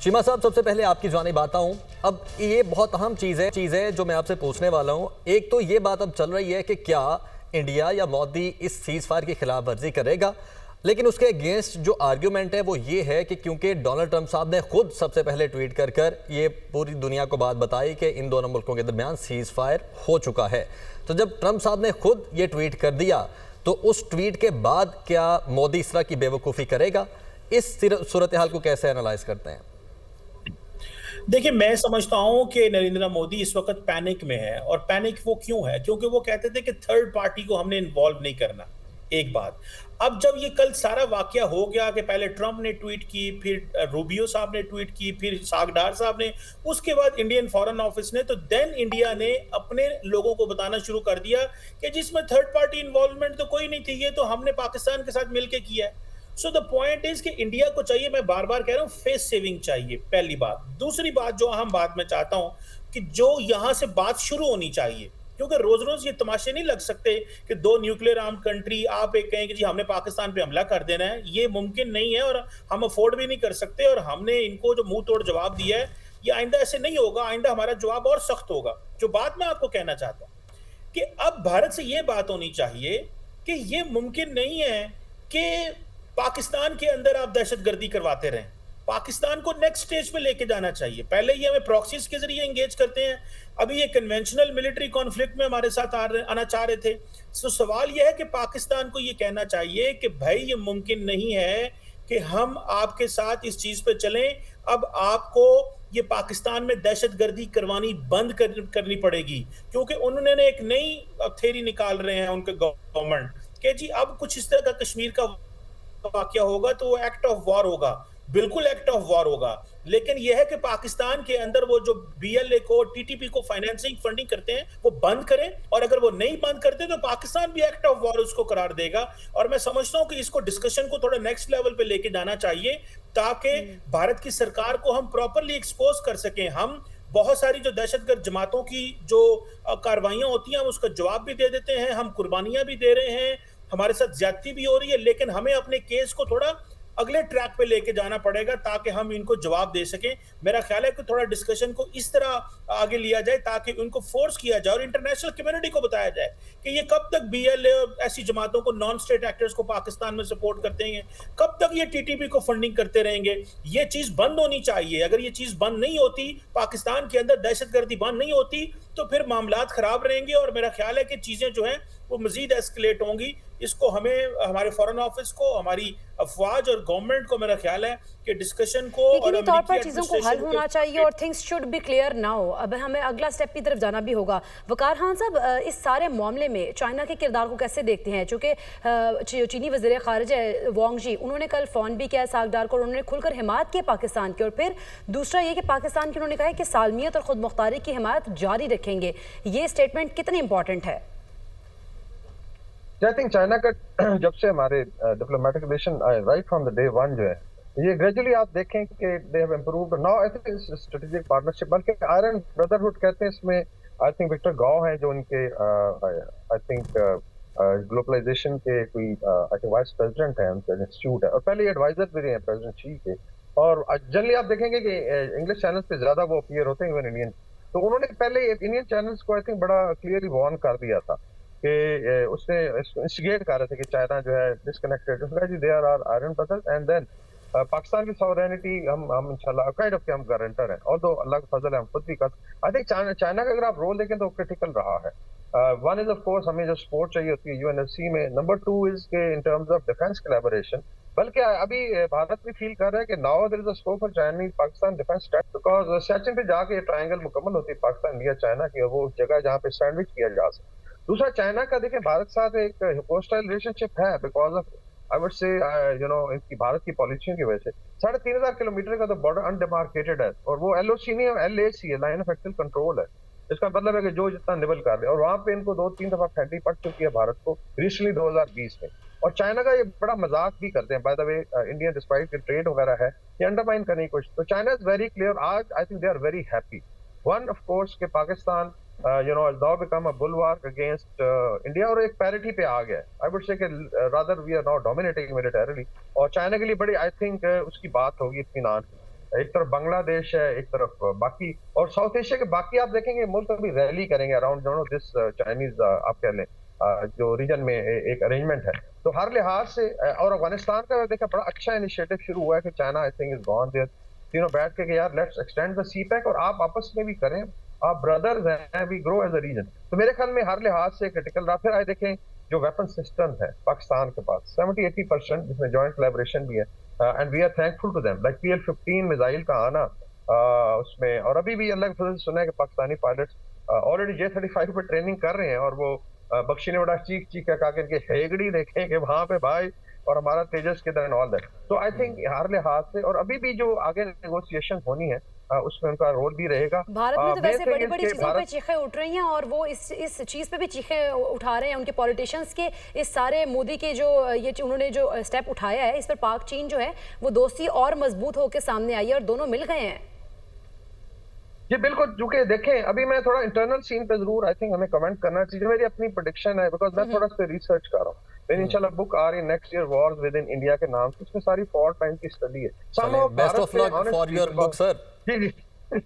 शीमा साहब, सबसे पहले आपकी जानिब आता हूं। अब ये बहुत अहम चीज़ है जो मैं आपसे पूछने वाला हूं। एक तो ये बात अब चल रही है कि क्या इंडिया या मोदी इस सीज फायर की खिलाफ वर्जी करेगा, लेकिन उसके अगेंस्ट जो आर्ग्यूमेंट है वो ये है कि क्योंकि डोनाल्ड ट्रंप साहब ने खुद सबसे पहले ट्वीट कर कर ये पूरी दुनिया को बात बताई कि इन दोनों मुल्कों के दरमियान सीज फायर हो चुका है। तो जब ट्रंप साहब ने खुद ये ट्वीट कर दिया तो उस ट्वीट के बाद क्या मोदी इस तरह की बेवकूफ़ी करेगा? इस सूरत हाल को कैसे एनालाइज करते हैं? देखिए, मैं समझता हूं कि नरेंद्र मोदी इस वक्त पैनिक में है। और पैनिक वो क्यों है? क्योंकि वो कहते थे कि थर्ड पार्टी को हमने इन्वॉल्व नहीं करना। एक बात। अब जब ये कल सारा वाकया हो गया कि पहले ट्रंप ने ट्वीट की, फिर रूबियो साहब ने ट्वीट की, फिर सागडार साहब ने, उसके बाद इंडियन फॉरेन ऑफिस ने, तो देन इंडिया ने अपने लोगों को बताना शुरू कर दिया कि जिसमें थर्ड पार्टी इन्वॉल्वमेंट तो कोई नहीं थी, ये तो हमने पाकिस्तान के साथ मिलकर किया है। सो द पॉइंट इज कि इंडिया को चाहिए, मैं बार बार कह रहा हूं, फेस सेविंग चाहिए, पहली बात। दूसरी बात जो अहम बात मैं चाहता हूं कि जो यहां से बात शुरू होनी चाहिए, क्योंकि रोज रोज ये तमाशे नहीं लग सकते कि दो न्यूक्लियर आर्म कंट्री आप एक कहें कि जी हमने पाकिस्तान पे हमला कर देना है। ये मुमकिन नहीं है और हम अफोर्ड भी नहीं कर सकते। और हमने इनको जो मुंह तोड़ जवाब दिया है, ये आइंदा ऐसे नहीं होगा। आइंदा हमारा जवाब और सख्त होगा। जो बात मैं आपको कहना चाहता हूं कि अब भारत से ये बात होनी चाहिए कि ये मुमकिन नहीं है कि पाकिस्तान के अंदर आप दहशतगर्दी करवाते रहें। पाकिस्तान को नेक्स्ट स्टेज पे लेके जाना चाहिए। पहले ये हमें प्रॉक्सीज के जरिए एंगेज करते हैं, अभी ये कन्वेंशनल मिलिट्री कॉन्फ्लिक्ट में हमारे साथ आना चाह रहे थे। तो सवाल यह है कि पाकिस्तान को ये कहना चाहिए कि भाई ये मुमकिन नहीं है कि हम आपके साथ इस चीज पे चलें। अब आपको ये पाकिस्तान में दहशतगर्दी करवानी बंद करनी पड़ेगी, क्योंकि उन्होंने एक नई थ्योरी निकाल रहे हैं उनके गवर्नमेंट कि जी अब कुछ इस तरह का कश्मीर का वाकया होगा तो वो एक्ट ऑफ वॉर होगा। बिल्कुल एक्ट ऑफ वॉर होगा। लेकिन यह है कि पाकिस्तान के अंदर वो जो बीएलए को, टीटीपी को फाइनेंसिंग फंडिंग करते हैं वो बंद करें। और अगर वो नहीं बंद करते तो पाकिस्तान भी एक्ट ऑफ वॉर उसको करार देगा। और मैं समझता हूं कि इसको डिस्कशन को थोड़ा नेक्स्ट लेवल पे लेके जाना चाहिए, ताकि भारत की सरकार को हम प्रॉपरली एक्सपोज कर सकें। हम बहुत सारी जो दहशतगर्द जमातों की जो कार्रवाइयां होती हैं, हम उसका जवाब भी दे देते हैं, हम कुर्बानियां भी दे रहे हैं, हमारे साथ ज्यादती भी हो रही है। लेकिन हमें अपने केस को थोड़ा अगले ट्रैक पे लेके जाना पड़ेगा ताकि हम इनको जवाब दे सकें। मेरा ख्याल है कि थोड़ा डिस्कशन को इस तरह आगे लिया जाए ताकि उनको फोर्स किया जाए और इंटरनेशनल कम्युनिटी को बताया जाए कि ये कब तक बीएलए ऐसी जमातों को, नॉन स्टेट एक्टर्स को पाकिस्तान में सपोर्ट करते हैं, कब तक ये टीटीपी को फंडिंग करते रहेंगे। ये चीज बंद होनी चाहिए। अगर ये चीज बंद नहीं होती, पाकिस्तान के अंदर दहशतगर्दी बंद नहीं होती, तो फिर मामलात खराब रहेंगे और मेरा ख्याल है कि चीजें जो हैं वो मजीद एस्केलेट होंगी। इसको हमें, हमारे फॉरेन ऑफिस को, हमारी अफवाज और गवर्नमेंट को, मेरा ख्याल है कि डिस्कशन को और यकीनी तौर पर चीज़ों को हल होना चाहिए और things should be clear now. अब हमें अगला स्टेप की तरफ जाना भी होगा। वकार खान साहब, इस सारे मामले में चाइना के किरदार को कैसे देखते हैं? चूँकि चीनी वज़ीर ख़ारिजा वांग जी, उन्होंने कल फ़ोन भी किया सागदार को, उन्होंने खुलकर हिमायत की पाकिस्तान की। और फिर दूसरा ये कि पाकिस्तान की उन्होंने कहा है कि सालमियत और ख़ुद मुख्तारी की हिमायत जारी रखेंगे। ये स्टेटमेंट कितनी इंपॉर्टेंट है? आई थिंक चाइना का जब से हमारे diplomatic relation right from the day one जो है, ये ग्रेजुअली आप देखें कि they have improved now. I think strategic partnership, बल्कि आयरन ब्रदरहुड कहते हैं इसमें। आई थिंक विक्टर गाओ हैं जो उनके आई थिंक ग्लोबलाइजेशन के कोई आई थिंक वाइस प्रेसिडेंट हैं, उनका इंस्टीट्यूट है, और पहले एडवाइजर भी रहे हैं प्रेसिडेंट शी के। और जनरली आप देखेंगे कि इंग्लिश चैनल्स पे ज्यादा वो अपीयर होते हैं इवन इंडियन। तो उन्होंने पहले इंडियन चैनल्स को आई थिंक बड़ा क्लियरली वार्न कर दिया था कि उसने इंस्टिगेट कर रहे थे कि चाइना जो है डिस्कनेक्टेड, उसने कहा जी they are iron brothers. And then Pakistan की सॉवरेनिटी हम इंशाल्लाह काइंड ऑफ के हम गारंटर हैं, और दो अल्लाह का फजल है हम खुद भी कर। आई थिंक चाइना का अगर आप रोल देखें तो क्रिटिकल रहा है। वन इज ऑफ कोर्स हमें जो सपोर्ट चाहिए होती है यूएनएससी में। नंबर टू इज के in terms of defence collaboration, बल्कि अभी भारत भी फील कर रहा है कि now there is a scope for Chinese Pakistan defence strategy, because session पे जाके ट्रायंगल मुकम्मल होती है पाकिस्तान, इंडिया, चाइना की, वो जगह जहाँ पे सैंडविच किया जा सके। दूसरा, चाइना का देखें भारत साथ एक होस्टाइल रिलेशनशिप है because of I would say इनकी भारत की पॉलिसियों की वजह से। 3,500 किलोमीटर का तो बॉर्डर अनडिमार्केटेड है, और वो एलओसी नहीं है, एलएसी है, लाइन ऑफ एक्चुअल कंट्रोल है। इसका मतलब है कि जो जितना निबल कर ले, और वहां पे इनको 2-3 दफा फैंडी पड़ चुकी है भारत को, रिसेंटली 2020 में। और चाइना का ये बड़ा मजाक भी करते हैं by the way, India despite के ट्रेड वगैरह है, ये अंडरमाइन करने की कोशिश। तो चाइना इज वेरी क्लियर आज। I think they are very happy. One of course के Pakistan has now become a bulwark against India, और एक पैरिटी पे आ गया। I would say कि rather we are now dominating militarily, और चाइना के लिए बड़ी आई थिंक उसकी बात होगी इत्मीनान। एक तरफ बांग्लादेश है, एक तरफ बाकी, और साउथ एशिया के बाकी आप देखेंगे मुल्क अभी रैली करेंगे अराउंड दिस चाइनीज आप कह लें जो रीजन में एक अरेंजमेंट है। तो हर लिहाज से और अफगानिस्तान का देखा बड़ा अच्छा इनिशिएटिव शुरू हुआ है कि China I think is gone there, तीनों बैठ के यार लेट्स एक्सटेंड द सीपैक और आप आपस में भी करें, आप ब्रदर्स हैं, we grow as a region. तो मेरे ख्याल में हर लिहाज से क्रिटिकल रहा। फिर आए देखें जो वेपन सिस्टम है पाकिस्तान के पास 70-80% जिसमें जॉइंट कोलैबोरेशन भी है, and we are thankful to them, like PL-15 missile का आना उसमें, और अभी भी अल्लाह के फजल से सुना है कि पाकिस्तानी पायलट्स ऑलरेडी J-35 पे ट्रेनिंग कर रहे हैं, और वो बख्शी ने बड़ा चीख चीख का इनके हेगड़ी देखें कि वहां पे भाई और हमारा तेजस किधर एंड ऑल दैट। तो आई थिंक हर लिहाज से, और अभी भी जो आगे नेगोशिएशन होनी है उसमें उनका रोल भी रहेगा। भारत में तो वैसे बड़ी बड़ी चीजों पे भारत चीखें उठ रही हैं और वो इस चीज पे भी चीखें उठा रहे हैं उनके पॉलिटिशियंस के, इस सारे मोदी के जो उन्होंने जो स्टेप उठाया है इस पर पाक चीन जो है वो दोस्ती और मजबूत होकर सामने आई है और दोनों मिल गए हैं। जी बिल्कुल, चूंकि देखें अभी मैं थोड़ा इंटरनल सीन पे जरूर आई थिंक हमें कमेंट करना चाहिए, मेरी अपनी प्रेडिक्शन है बिकॉज मैं थोड़ा सा रिसर्च कर रहा हूँ। मेरी इंशाल्लाह बुक आ रही है next year wars within India के नाम से, उसमें सारी फॉर टाइम की स्टडी है। Best of luck for your book sir. जी जी